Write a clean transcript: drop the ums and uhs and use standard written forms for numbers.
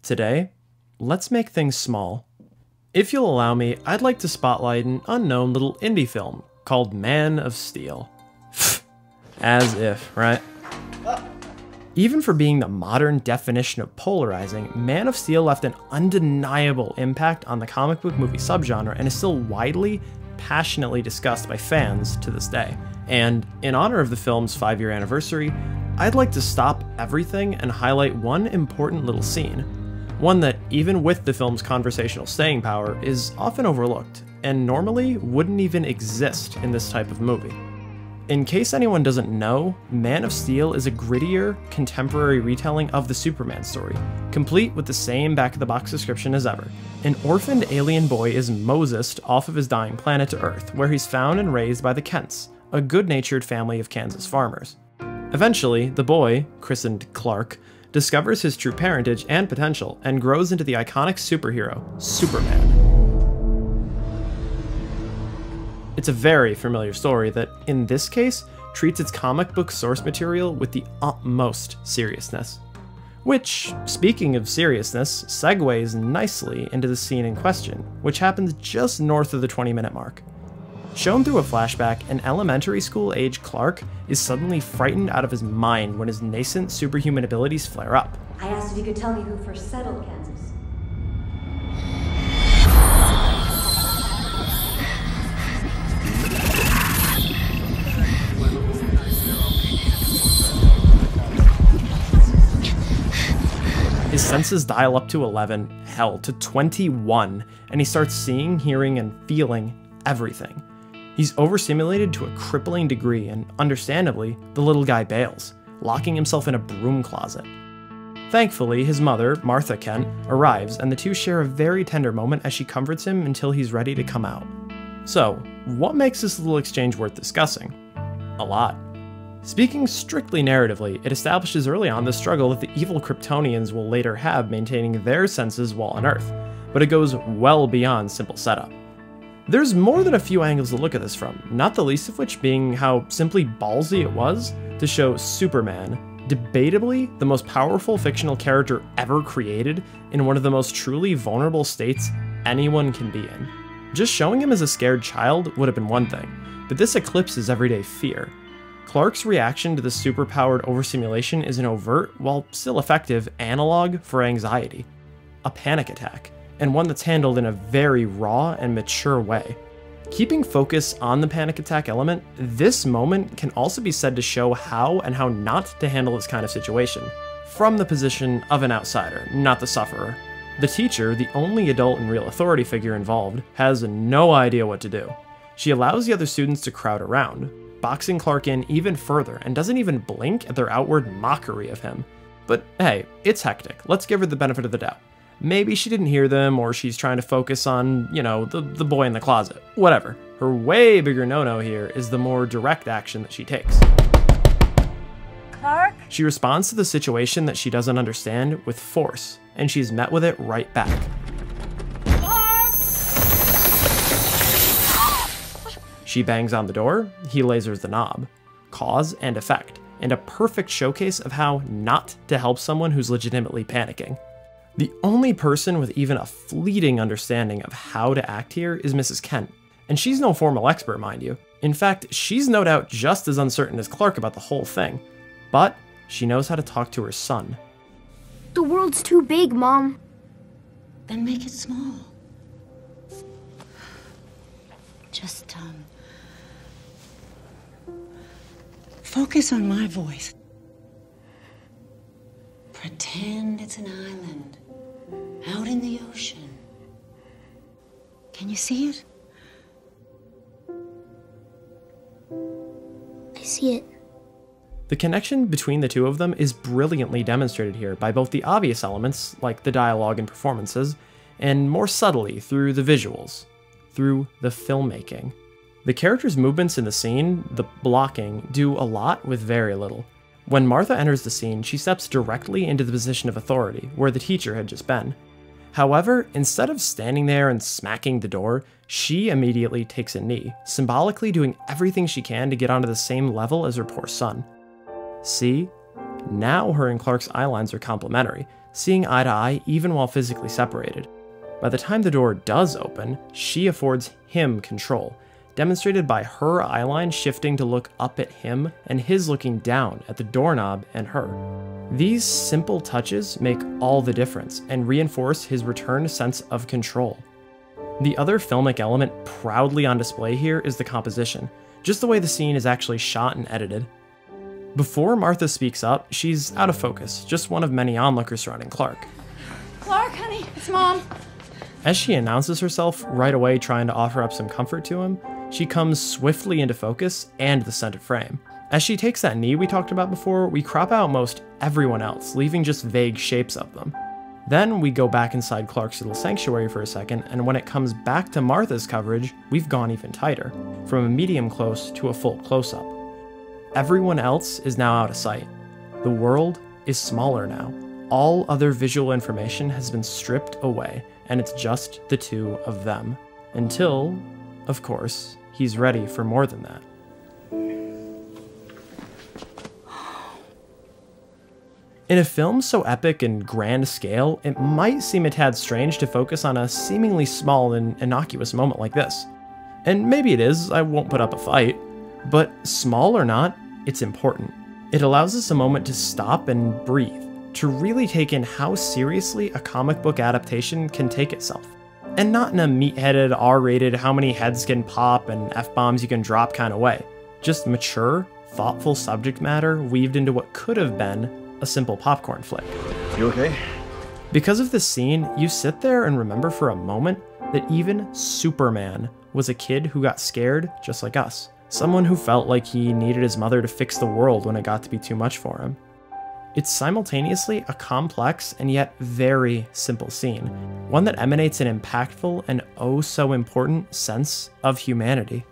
Today, let's make things small. If you'll allow me, I'd like to spotlight an unknown little indie film called Man of Steel. As if, right? Even for being the modern definition of polarizing, Man of Steel left an undeniable impact on the comic book movie subgenre and is still widely, passionately discussed by fans to this day. And in honor of the film's 5-year anniversary, I'd like to stop everything and highlight one important little scene. One that, even with the film's conversational staying power, is often overlooked, and normally wouldn't even exist in this type of movie. In case anyone doesn't know, Man of Steel is a grittier, contemporary retelling of the Superman story, complete with the same back-of-the-box description as ever. An orphaned alien boy is Mosesed off of his dying planet to Earth, where he's found and raised by the Kents, a good-natured family of Kansas farmers. Eventually, the boy, christened Clark, discovers his true parentage and potential, and grows into the iconic superhero, Superman. It's a very familiar story that, in this case, treats its comic book source material with the utmost seriousness. Which, speaking of seriousness, segues nicely into the scene in question, which happens just north of the 20-minute mark. Shown through a flashback, an elementary school-age Clark is suddenly frightened out of his mind when his nascent superhuman abilities flare up. I asked if you could tell me who first settled Kansas. His senses dial up to 11, hell, to 21, and he starts seeing, hearing, and feeling everything. He's overstimulated to a crippling degree, and understandably, the little guy bails, locking himself in a broom closet. Thankfully, his mother, Martha Kent, arrives, and the two share a very tender moment as she comforts him until he's ready to come out. So, what makes this little exchange worth discussing? A lot. Speaking strictly narratively, it establishes early on the struggle that the evil Kryptonians will later have maintaining their senses while on Earth, but it goes well beyond simple setup. There's more than a few angles to look at this from, not the least of which being how simply ballsy it was to show Superman, debatably the most powerful fictional character ever created, in one of the most truly vulnerable states anyone can be in. Just showing him as a scared child would have been one thing, but this eclipses everyday fear. Clark's reaction to the superpowered overstimulation is an overt, while still effective, analog for anxiety. A panic attack, and one that's handled in a very raw and mature way. Keeping focus on the panic attack element, this moment can also be said to show how and how not to handle this kind of situation, from the position of an outsider, not the sufferer. The teacher, the only adult and real authority figure involved, has no idea what to do. She allows the other students to crowd around, boxing Clark in even further, and doesn't even blink at their outward mockery of him. But hey, it's hectic, let's give her the benefit of the doubt. Maybe she didn't hear them, or she's trying to focus on, the boy in the closet. Whatever. Her way bigger no-no here is the more direct action that she takes. Clark? She responds to the situation that she doesn't understand with force, and she's met with it right back. Clark! She bangs on the door, he lasers the knob. Cause and effect, and a perfect showcase of how not to help someone who's legitimately panicking. The only person with even a fleeting understanding of how to act here is Mrs. Kent, and she's no formal expert, mind you. In fact, she's no doubt just as uncertain as Clark about the whole thing, but she knows how to talk to her son. The world's too big, Mom. Then make it small. Just, focus on my voice. Pretend it's an island. Out in the ocean. Can you see it? I see it. The connection between the two of them is brilliantly demonstrated here by both the obvious elements, like the dialogue and performances, and more subtly through the visuals, through the filmmaking. The characters' movements in the scene, the blocking, do a lot with very little. When Martha enters the scene, she steps directly into the position of authority, where the teacher had just been. However, instead of standing there and smacking the door, she immediately takes a knee, symbolically doing everything she can to get onto the same level as her poor son. See? Now her and Clark's eye lines are complementary, seeing eye to eye even while physically separated. By the time the door does open, she affords him control, demonstrated by her eyeline shifting to look up at him and his looking down at the doorknob and her. These simple touches make all the difference and reinforce his returned sense of control. The other filmic element proudly on display here is the composition, just the way the scene is actually shot and edited. Before Martha speaks up, she's out of focus, just one of many onlookers surrounding Clark. Clark, honey, it's Mom. As she announces herself, right away trying to offer up some comfort to him, she comes swiftly into focus and the center frame. As she takes that knee we talked about before, we crop out most everyone else, leaving just vague shapes of them. Then we go back inside Clark's little sanctuary for a second, and when it comes back to Martha's coverage, we've gone even tighter, from a medium close to a full close-up. Everyone else is now out of sight. The world is smaller now. All other visual information has been stripped away, and it's just the two of them. Until, of course, he's ready for more than that. In a film so epic and grand scale, it might seem a tad strange to focus on a seemingly small and innocuous moment like this. And maybe it is, I won't put up a fight, but small or not, it's important. It allows us a moment to stop and breathe, to really take in how seriously a comic book adaptation can take itself. And not in a meat-headed, R-rated, how many heads can pop and F-bombs you can drop kind of way. Just mature, thoughtful subject matter weaved into what could have been a simple popcorn flick. You okay? Because of this scene, you sit there and remember for a moment that even Superman was a kid who got scared just like us. Someone who felt like he needed his mother to fix the world when it got to be too much for him. It's simultaneously a complex and yet very simple scene, one that emanates an impactful and oh so important sense of humanity.